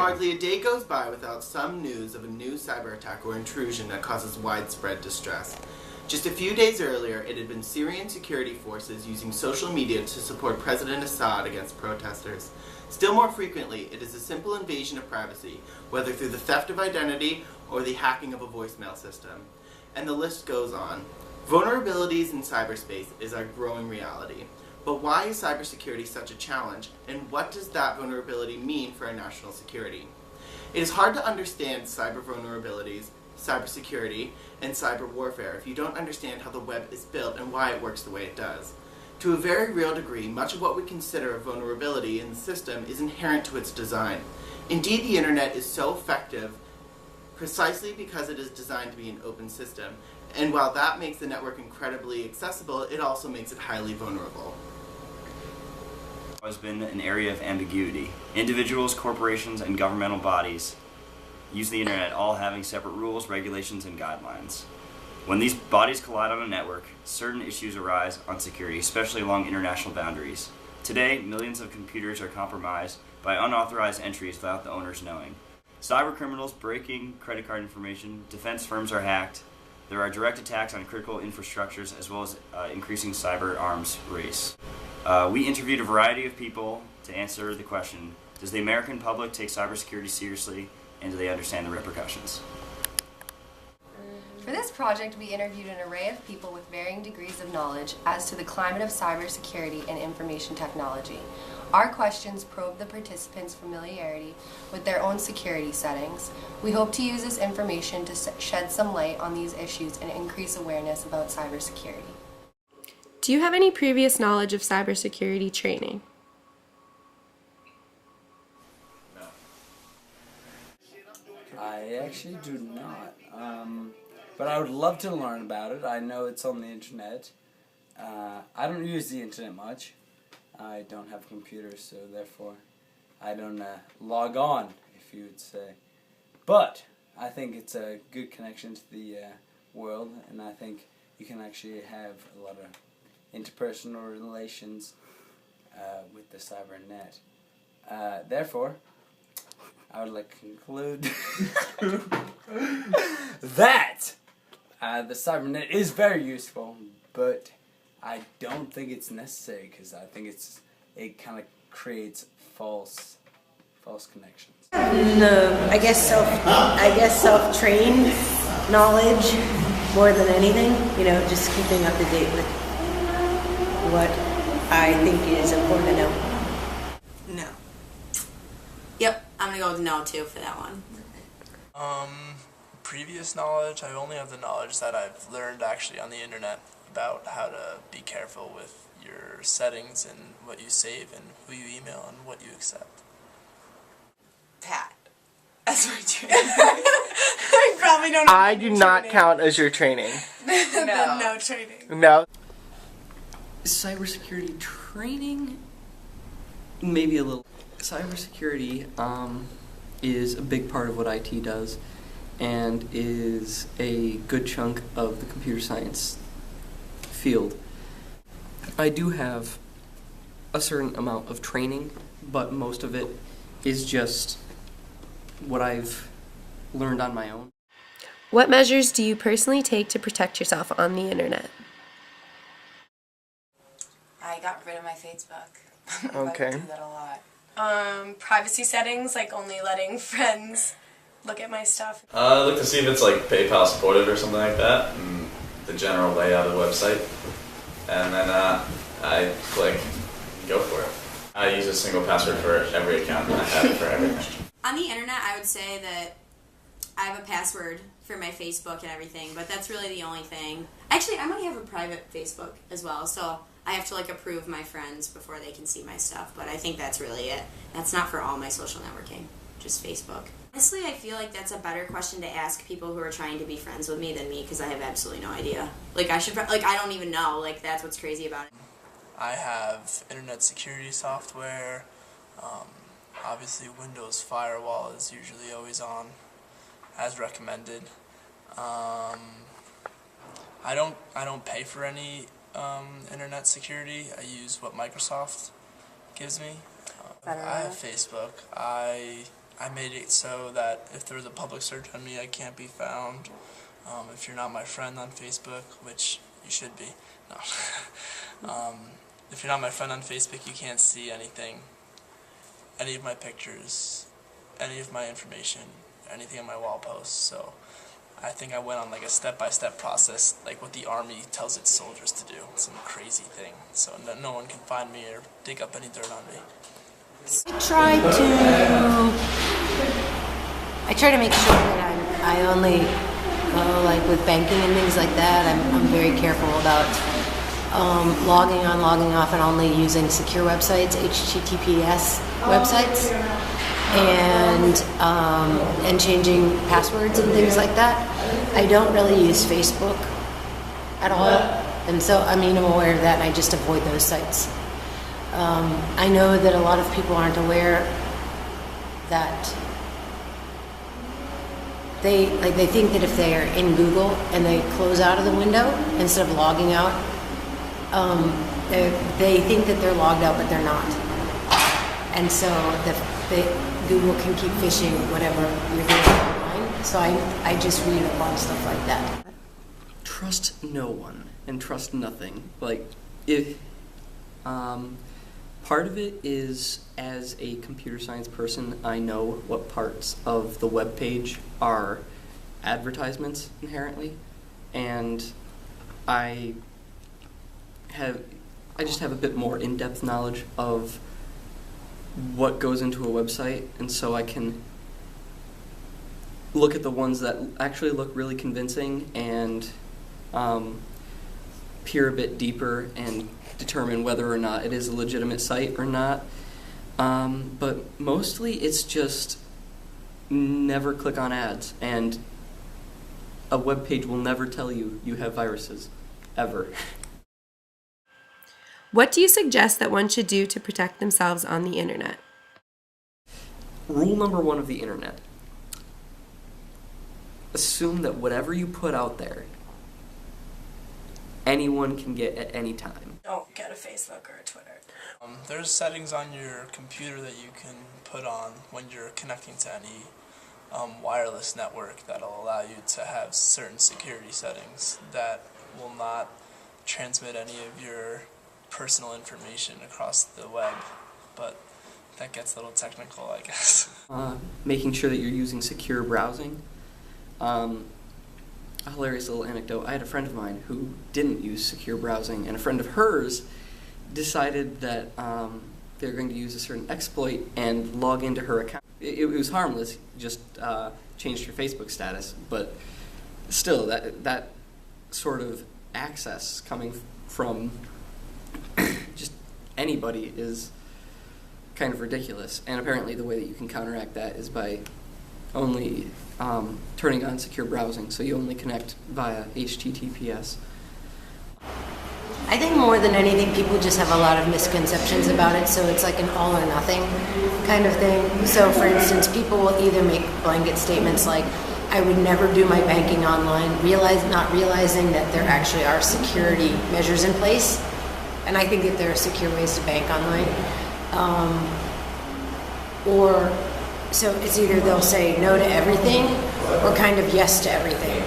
Hardly a day goes by without some news of a new cyber attack or intrusion that causes widespread distress. Just a few days earlier, it had been Syrian security forces using social media to support President Assad against protesters. Still more frequently, it is a simple invasion of privacy, whether through the theft of identity or the hacking of a voicemail system. And the list goes on. Vulnerabilities in cyberspace is our growing reality. But why is cybersecurity such a challenge, and what does that vulnerability mean for our national security? It is hard to understand cyber vulnerabilities, cybersecurity, and cyber warfare if you don't understand how the web is built and why it works the way it does. To a very real degree, much of what we consider a vulnerability in the system is inherent to its design. Indeed, the internet is so effective precisely because it is designed to be an open system, and while that makes the network incredibly accessible, it also makes it highly vulnerable. Has been an area of ambiguity. Individuals, corporations, and governmental bodies use the internet, all having separate rules, regulations, and guidelines. When these bodies collide on a network, certain issues arise on security, especially along international boundaries. Today, millions of computers are compromised by unauthorized entries without the owners knowing. Cyber criminals breaking credit card information, defense firms are hacked, there are direct attacks on critical infrastructures, as well as increasing cyber arms race. We interviewed a variety of people to answer the question, does the American public take cybersecurity seriously, and do they understand the repercussions? For this project, we interviewed an array of people with varying degrees of knowledge as to the climate of cybersecurity and information technology. Our questions probed the participants' familiarity with their own security settings. We hope to use this information to shed some light on these issues and increase awareness about cybersecurity. Do you have any previous knowledge of cybersecurity training? I actually do not, but I would love to learn about it. I know it's on the internet. I don't use the internet much. I don't have computers, so therefore I don't log on, if you would say. But I think it's a good connection to the world, and I think you can actually have a lot of interpersonal relations with the cybernet. Therefore, I would like to conclude that the cybernet is very useful, but I don't think it's necessary because I think it kind of creates false connections. No, I guess self-trained knowledge more than anything. You know, just keeping up to date with what I think is important to know. No. Yep, I'm gonna go with no too for that one. Previous knowledge, I only have the knowledge that I've learned actually on the internet about how to be careful with your settings and what you save and who you email and what you accept. Pat. That's my training. I probably don't know. I do not count as your training. No training. No. Cybersecurity training? Maybe a little. Cybersecurity is a big part of what IT does and is a good chunk of the computer science field. I do have a certain amount of training, but most of it is just what I've learned on my own. What measures do you personally take to protect yourself on the internet? I got rid of my Facebook. Okay. I do that a lot. Privacy settings, like only letting friends look at my stuff. I look to see if it's like PayPal supported or something like that, and the general layout of the website, and then I click go for it. I use a single password for every account, and I have it for everything. On the internet, I would say that I have a password for my Facebook and everything, but that's really the only thing. Actually, I might have a private Facebook as well, so I have to like approve my friends before they can see my stuff, but I think that's really it. That's not for all my social networking, just Facebook. Honestly, I feel like that's a better question to ask people who are trying to be friends with me than me, because I have absolutely no idea. Like I don't even know, like that's what's crazy about it. I have internet security software. Obviously Windows Firewall is usually always on, as recommended. I don't pay for any internet security. I use what Microsoft gives me. I have Facebook. I I made it so that if there was a public search on me, I can't be found. If you're not my friend on Facebook, which you should be, no. If you're not my friend on Facebook, you can't see anything, any of my pictures, any of my information, anything on my wall posts. So I think I went on like a step-by-step process, like what the Army tells its soldiers to do, some crazy thing, so no one can find me or dig up any dirt on me. I try to make sure that I only, like with banking and things like that, I'm very careful about logging on, logging off, and only using secure websites, HTTPS websites, and changing passwords and things like that. I don't really use Facebook at all, and so I'm aware of that, and I just avoid those sites. I know that a lot of people aren't aware that they think that if they are in Google and they close out of the window instead of logging out, they think that they're logged out, but they're not. And so Google can keep fishing whatever you're doing online. So I just read up on stuff like that. Trust no one and trust nothing. Like, if part of it is, as a computer science person, I know what parts of the web page are advertisements inherently, and I just have a bit more in-depth knowledge of what goes into a website, and so I can look at the ones that actually look really convincing and peer a bit deeper and determine whether or not it is a legitimate site or not. But mostly it's just never click on ads, and a web page will never tell you you have viruses, ever. What do you suggest that one should do to protect themselves on the internet? Rule number 1 of the internet: assume that whatever you put out there, anyone can get at any time. Don't get a Facebook or a Twitter. There's settings on your computer that you can put on when you're connecting to any wireless network that'll allow you to have certain security settings that will not transmit any of your personal information across the web, but that gets a little technical, I guess. Making sure that you're using secure browsing. A hilarious little anecdote: I had a friend of mine who didn't use secure browsing, and a friend of hers decided that they were going to use a certain exploit and log into her account. It was harmless, just changed her Facebook status, but still, that sort of access coming from just anybody is kind of ridiculous. And apparently the way that you can counteract that is by only turning on secure browsing, so you only connect via HTTPS. I think more than anything, people just have a lot of misconceptions about it, so it's like an all or nothing kind of thing. So for instance, people will either make blanket statements like, I would never do my banking online, not realizing that there actually are security measures in place. And I think that there are secure ways to bank online. So it's either they'll say no to everything or kind of yes to everything,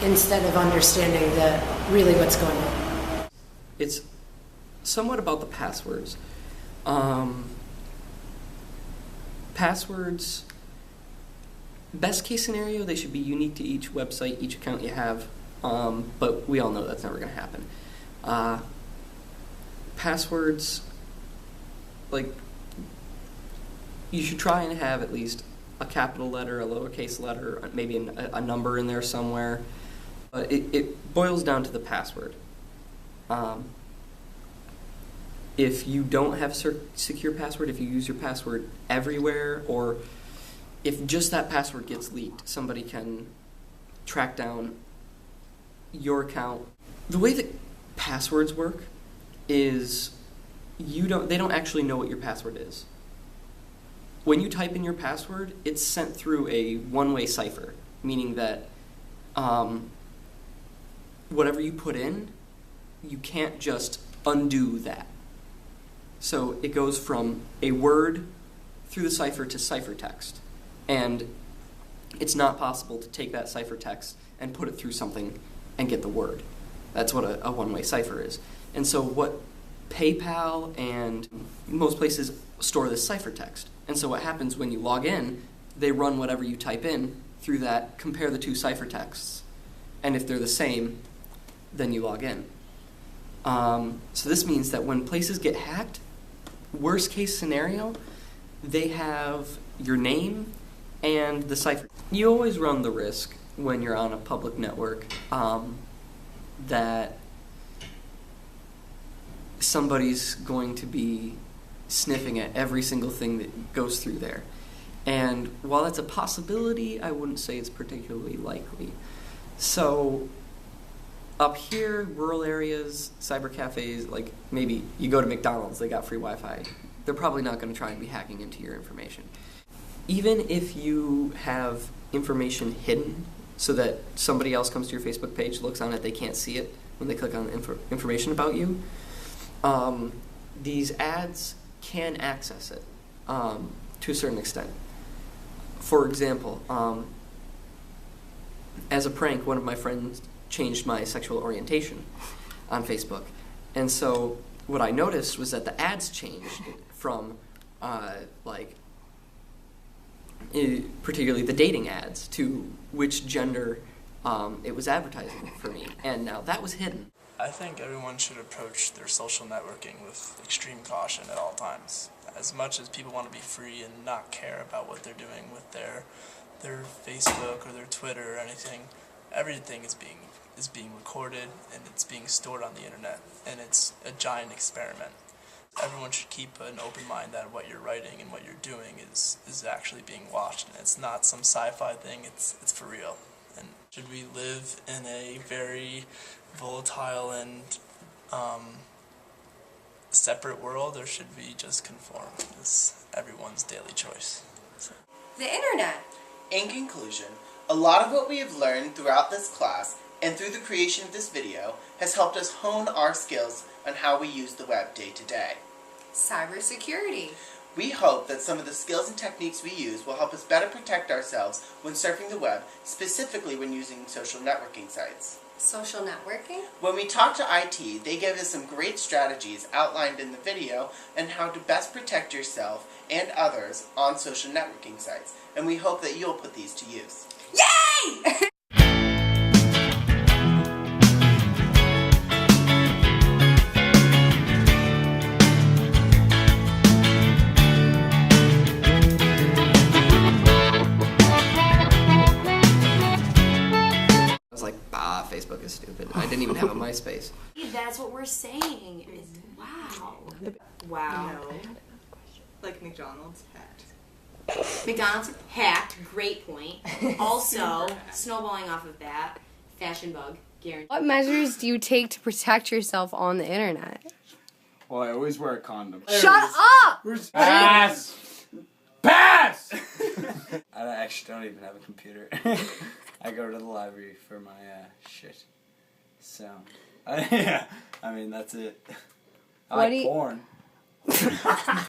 instead of understanding really what's going on. It's somewhat about the passwords. Passwords, best case scenario, they should be unique to each website, each account you have, but we all know that's never going to happen. Passwords, like, you should try and have at least a capital letter, a lowercase letter, maybe a number in there somewhere. But it boils down to the password. If you don't have a secure password, if you use your password everywhere, or if just that password gets leaked, somebody can track down your account. The way that passwords work is they don't actually know what your password is. When you type in your password, it's sent through a one-way cipher, meaning that whatever you put in, you can't just undo that. So it goes from a word through the cipher to ciphertext. And it's not possible to take that ciphertext and put it through something and get the word. That's what a one-way cipher is. And so what PayPal and most places store this ciphertext. And so what happens when you log in, they run whatever you type in through that, compare the two ciphertexts, and if they're the same, then you log in. So this means that when places get hacked, worst case scenario, they have your name and the cipher. You always run the risk when you're on a public network that somebody's going to be sniffing at every single thing that goes through there. And while that's a possibility, I wouldn't say it's particularly likely. So up here, rural areas, cyber cafes, like maybe you go to McDonald's, they got free Wi-Fi. They're probably not going to try and be hacking into your information. Even if you have information hidden so that somebody else comes to your Facebook page, looks on it, they can't see it when they click on information about you, these ads can access it to a certain extent. For example, as a prank, one of my friends changed my sexual orientation on Facebook. And so what I noticed was that the ads changed from particularly the dating ads to which gender it was advertising for me. And now that was hidden. I think everyone should approach their social networking with extreme caution at all times. As much as people want to be free and not care about what they're doing with their Facebook or their Twitter or anything, everything is being recorded and it's being stored on the internet, and it's a giant experiment. Everyone should keep an open mind that what you're writing and what you're doing is actually being watched, and it's not some sci-fi thing, it's for real. And should we live in a very volatile and separate world, or should we just conform? It's everyone's daily choice. So. The internet. In conclusion, a lot of what we have learned throughout this class and through the creation of this video has helped us hone our skills on how we use the web day to day. Cybersecurity. We hope that some of the skills and techniques we use will help us better protect ourselves when surfing the web, specifically when using social networking sites. Social networking? When we talked to IT, they gave us some great strategies outlined in the video on how to best protect yourself and others on social networking sites, and we hope that you'll put these to use. Yay! Facebook is stupid. I didn't even have a MySpace. That's what we're saying. Wow. Wow. No. Like McDonald's hacked. McDonald's hacked. Great point. Also, snowballing off of that, fashion bug. Guaranteed. What measures do you take to protect yourself on the internet? Well, I always wear a condom. Shut up! Pass! Pass! I actually don't even have a computer. I go to the library for my shit. So, yeah, I mean, that's it. I like porn.